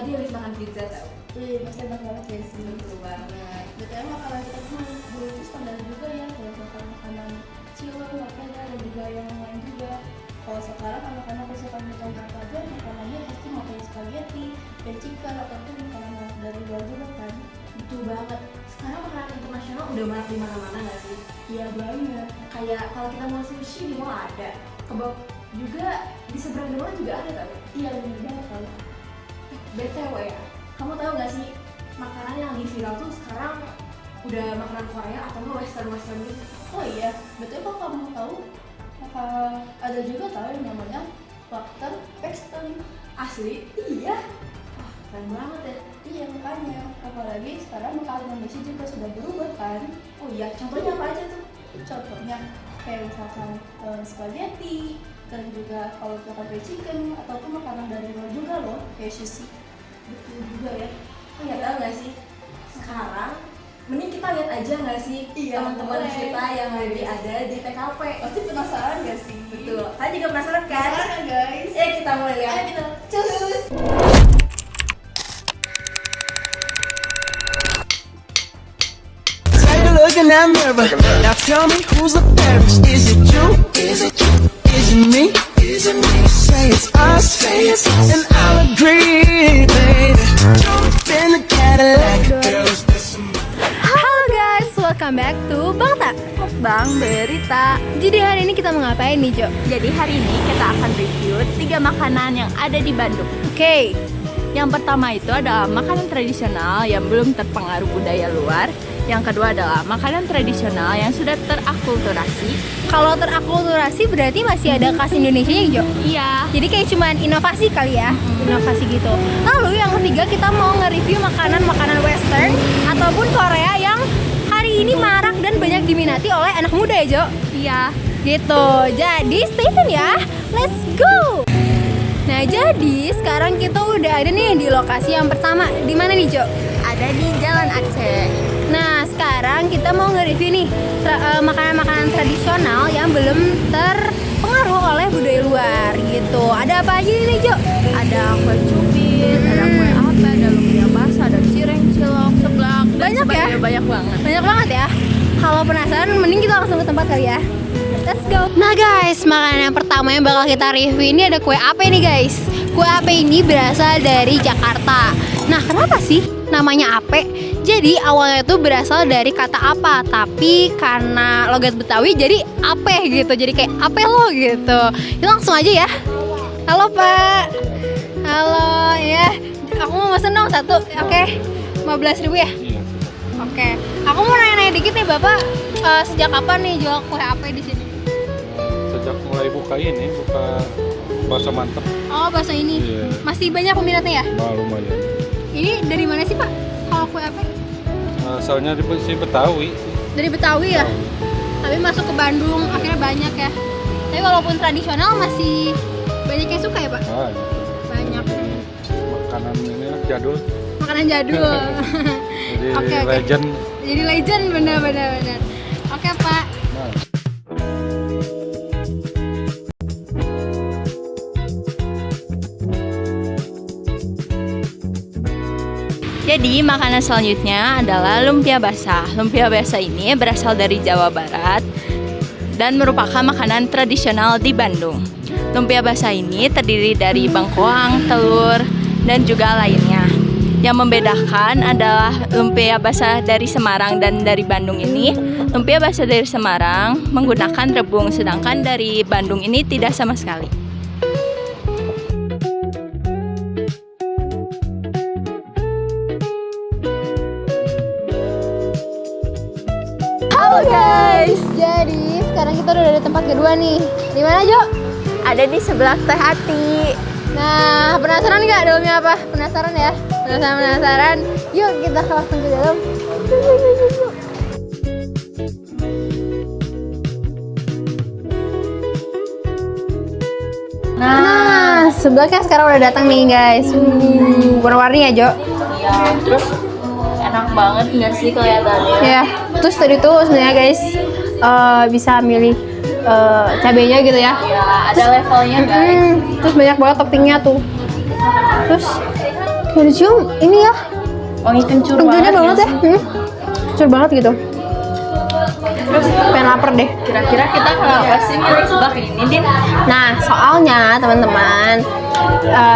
pasti habis makan pizza tau. Iya, pasti enak banget ya sih. Betul banget. Betul, makanan kita tuh dulu itu standar juga ya, kayak makan makanan cilok, makanan dan juga yang lain juga. Kalau sekarang anak-anak misalkan ditanya apa aja, makanannya pasti makan spaghetti, dan chicken ataupun makanan dari luar juga kan. Betul banget. Sekarang makanan internasional udah banyak di mana-mana nggak sih? Iya banget. Kayak kalau kita mau sushi di mall ada, kebab juga di seberang mall juga ada tau. Iya bener banget kan. BTW ya, kamu tahu nggak sih makanan yang lagi viral tuh sekarang udah makanan Korea atau nggak western gitu? Oh iya, betul kok kamu tahu? Ada juga tahu yang namanya Western Western. Asli? Iya. Wah, keren banget ya. Iya makanya, apalagi sekarang makanan Indonesia juga sudah berubah kan. Oh iya, contohnya apa aja tuh? Contohnya kayak misalkan spaghetti, dan juga kalau misalkan fried chicken ataupun makanan dari luar juga loh, kayak sushi. Betul juga ya. Oh ya, tahu nggak sih? Sekarang mending kita lihat aja nggak sih teman-teman boleh. kita yang lagi ada di TKP. Pasti penasaran gak sih? Betul. Kalian juga penasaran kan? Penasaran guys. Kita mulai lihat. Ayo kita cus. Take a look in that mirror. Now tell me who's the fairest? Is it you? Is it you? Is it me? Is it me? Say it's us, say it's us, and I'll agree, baby. Jump in the Cadillac, girls. Halo guys, welcome back to Bangta Bang Berita. Jadi hari ini kita mau ngapain nih Jo? Jadi hari ini kita akan review 3 makanan yang ada di Bandung. Oke. Yang pertama itu adalah makanan tradisional yang belum terpengaruh budaya luar. Yang kedua adalah makanan tradisional yang sudah terakulturasi. Kalau terakulturasi berarti masih ada khas Indonesia ya Jo? Iya. Jadi kayak cuman inovasi kali ya, inovasi gitu. Lalu yang ketiga kita mau nge-review makanan-makanan western ataupun Korea yang hari ini marak dan banyak diminati oleh anak muda ya Jo? Iya. Gitu, jadi stay tune ya, let's go! Nah jadi sekarang kita udah ada nih di lokasi yang pertama. Di mana nih Jo? Ada di Jalan Aceh. Nah sekarang kita mau nge-review nih makanan-makanan tradisional yang belum terpengaruh oleh budaya luar gitu. Ada apa aja nih Jo? Ada kue cubit, ada kue apa, ada lumpia basah, ada cireng, cilok, seblak, dan Banyak ya? sebagainya. Banyak banget. Banyak banget ya. Kalau penasaran mending kita langsung ke tempat kali ya. Let's go. Nah guys, makanan yang pertama yang bakal kita review ini ada kue ape nih guys. Kue ape ini berasal dari Jakarta. Nah kenapa sih namanya ape? Jadi awalnya itu berasal dari kata apa, tapi karena logat Betawi jadi ape gitu. Jadi kayak ape lo gitu. Kita langsung aja ya. Halo Pak. Halo ya. Aku mau pesen dong satu. Oke. 15.000 ya? Oke. Aku mau nanya-nanya dikit nih Bapak. Sejak kapan nih jual kue ape di sini? Sejak mulai buka ini, buka bakso mantep. Oh, bakso ini. Iya. Masih banyak peminatnya ya? Lumayan. Ini dari mana sih Pak? Kalau kue ape? Asalnya di Betawi sih. Dari Betawi ya? Tapi masuk ke Bandung akhirnya banyak ya. Tapi walaupun tradisional masih banyak yang suka ya Pak? Banyak. Makanan ini jadul. Makanan jadul. Jadi Oke. legend. Jadi legend benar. Oke Pak. Nah, Jadi makanan selanjutnya adalah lumpia basah. Lumpia basah ini berasal dari Jawa Barat dan merupakan makanan tradisional di Bandung. Lumpia basah ini terdiri dari bengkoang, telur, dan juga lainnya. Yang membedakan adalah lumpia basah dari Semarang dan dari Bandung ini. Lumpia basah dari Semarang menggunakan rebung, sedangkan dari Bandung ini tidak sama sekali. Halo guys. Jadi sekarang kita udah di tempat kedua nih. Di mana Jo? Ada di sebelah Teh Ati. Nah, penasaran nggak dalamnya apa? Penasaran ya? Penasaran? Yuk kita langsung ke dalam. Yuk. Nah, sebelahnya sekarang udah datang nih guys. Warna-warni ya Jo? Iya, terus enak banget nggak sih kelihatannya? Ya. Terus tadi tuh sebenarnya guys bisa milih cabenya gitu ya. Ya, ada levelnya guys. Terus banyak banget toppingnya tuh. Terus Kayak dicium ini ya, Wangi kencur kencurnya banget ya. sih. Kencur banget gitu. Terus pengen lapar deh. Kira-kira kita kenapa sih milih seblak ini, Din? Nah, soalnya teman-teman,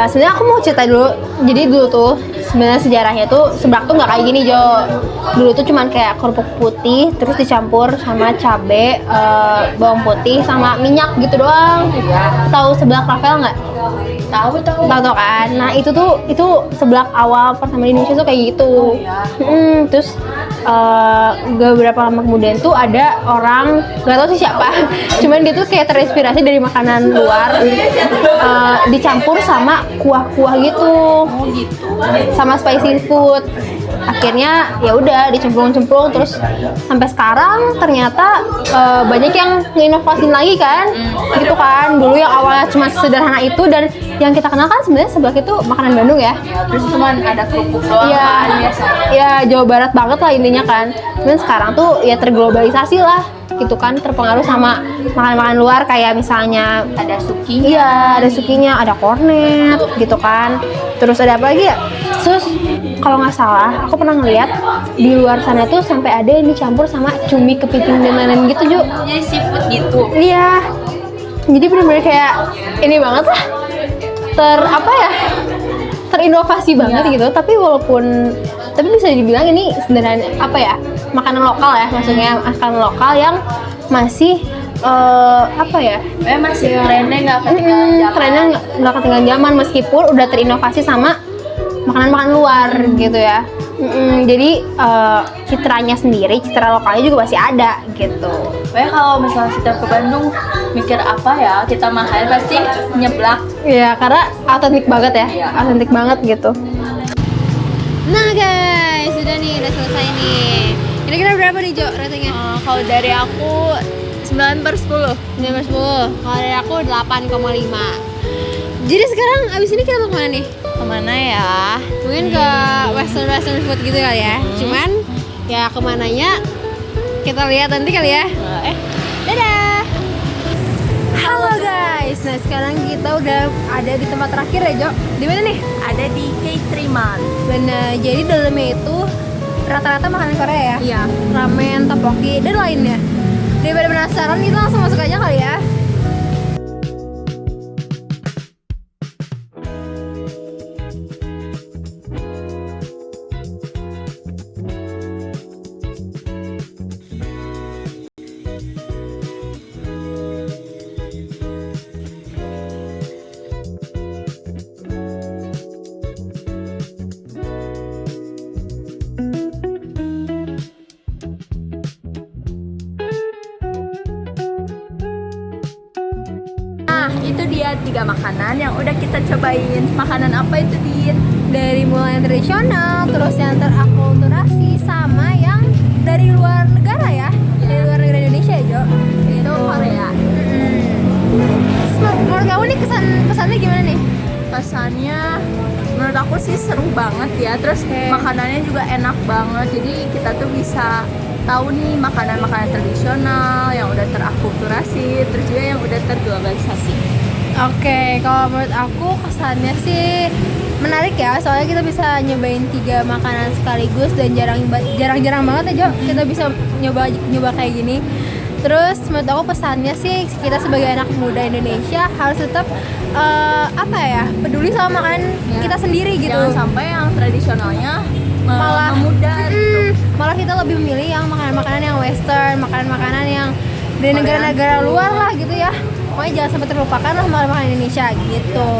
sebenarnya aku mau cerita dulu. Jadi dulu tuh sebenarnya sejarahnya tuh seblak tuh nggak kayak gini, Jo. Dulu tuh cuman kayak kerupuk putih terus dicampur sama cabe, bawang putih sama minyak gitu doang. Tahu seblak Rafael nggak? Tahu. Tahu kan? Nah itu seblak awal pertama di Indonesia tuh kayak gitu. Terus beberapa lama kemudian tuh ada orang nggak tahu sih siapa, cuman dia tuh kayak terinspirasi dari makanan luar, dicampur sama kuah-kuah gitu, sama spicy food. Akhirnya ya udah dicemplung-cemplung terus sampai sekarang ternyata banyak yang nginovasin lagi kan, gitu kan. Dulu yang awalnya cuma sederhana itu dan yang kita kenal kan sebenarnya seblak itu makanan Bandung ya. Terus cuman ada kerupuk doang Iya, kan biasanya. ya Jawa Barat banget lah intinya kan. Dan sekarang tuh ya terglobalisasi lah, gitu kan, terpengaruh sama makanan-makanan luar kayak misalnya Ada sukinya. iya ada sukinya, ada kornet gitu kan. Terus ada apa lagi ya? Terus kalau nggak salah, aku pernah ngeliat di luar sana tuh sampai ada yang dicampur sama cumi, kepiting dan lain-lain gitu, Ju. Jadi seafood gitu. Iya. Jadi bener-bener kayak ini banget lah. Terinovasi banget gitu. Tapi bisa dibilang ini sebenarnya apa ya? Makanan lokal ya, maksudnya makanan lokal yang masih apa ya? Masih trennya nggak ketinggalan zaman. Trennya nggak ketinggalan zaman meskipun udah terinovasi sama makanan-makanan luar gitu ya. Jadi citranya sendiri, citra lokalnya juga masih ada gitu. Kalau misalnya kita ke Bandung mikir apa ya, kita makan pasti nyeblak. Iya, karena autentik banget ya, Iya. autentik banget gitu. Nah guys, udah selesai nih. Kira-kira berapa nih Jo ratingnya? Kalau dari aku 9/10. 9/10. Kalau dari aku 8,5. Jadi sekarang abis ini kita mau kemana nih? Kemana ya? Mungkin ke western food gitu kali ya. Cuman ya kemananya kita lihat nanti kali ya. Dadah. Halo guys. Nah sekarang kita udah ada di tempat terakhir ya Jo. Di mana nih? Ada di K3man. Benar. Jadi dalamnya itu rata-rata makanan Korea ya. Iya. Ramen, tteokbokki dan lainnya. Daripada penasaran kita langsung masuk aja kali ya. Itu dia 3 makanan yang udah kita cobain. Makanan apa itu, Dit? Dari mulai yang tradisional, terus yang terakulturasi, sama yang dari luar negara ya, dari luar negara Indonesia ya Jo. Itu Korea. Menurut kamu nih pesannya gimana nih? Pesannya menurut aku sih seru banget ya. Terus makanannya juga enak banget. Jadi kita tuh bisa tahu nih makanan-makanan tradisional yang udah terakulturasi, terus juga yang udah terglobalisasi. Oke, kalau menurut aku kesannya sih menarik ya, soalnya kita bisa nyobain 3 makanan sekaligus dan jarang-jarang banget ya Jo kita bisa nyoba kayak gini. Terus menurut aku pesannya sih kita sebagai anak muda Indonesia harus tetap peduli sama makanan kita sendiri gitu. Jangan sampai yang tradisionalnya Malah memudar gitu. Malah kita lebih memilih yang makanan-makanan yang western, makanan-makanan yang dari negara-negara luar lah gitu ya. Pokoknya jangan sampai terlupakan lah makanan Indonesia gitu.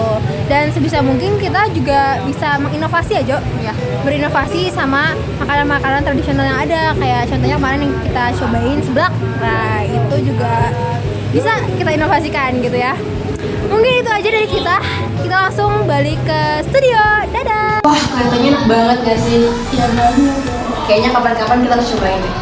Dan sebisa mungkin kita juga bisa menginovasi ya Jo. Iya. Berinovasi sama makanan-makanan tradisional yang ada. Kayak contohnya kemarin yang kita cobain seblak. Nah itu juga bisa kita inovasikan gitu ya. Mungkin itu aja dari kita. Kita langsung balik ke studio. Dadah. Wah, kelihatannya enak banget gak sih? Iya banget. Kayaknya kapan-kapan kita harus cobain deh.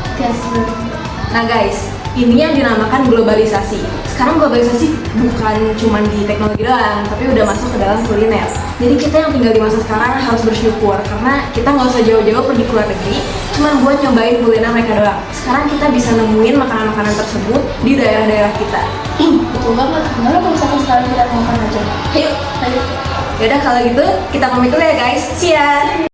Nah guys, ini yang dinamakan globalisasi. Sekarang globalisasi bukan cuma di teknologi doang, tapi udah masuk ke dalam kuliner. Jadi kita yang tinggal di masa sekarang harus bersyukur karena kita nggak usah jauh-jauh pergi ke luar negeri, cuma buat nyobain kuliner mereka doang. Sekarang kita bisa nemuin makanan-makanan tersebut di daerah-daerah kita. Betul banget. Gimana kalau misalkan sekarang kita makan aja? Ayo. Yaudah kalau gitu kita pamit dulu ya guys. See ya.